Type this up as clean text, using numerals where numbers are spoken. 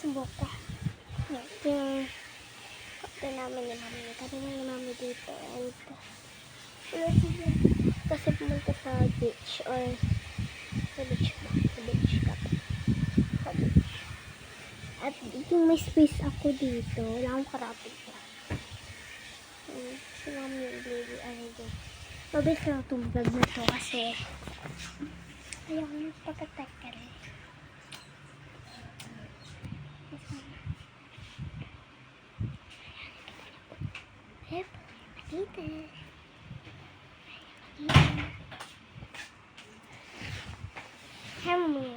Subuka. Yung kapte namin ni mami. Kami ni mami dito. And kasi pumunta sa beach or sa beach ba? Sa beach ka. Sa beach. At yung may space ako dito. Wala akong karapit pa. Si mami yung baby. Ano doon. Mabilis lang itong vlog na to kasi ayaw ko nagpakatek ka rin. Hep, dito. Hem mo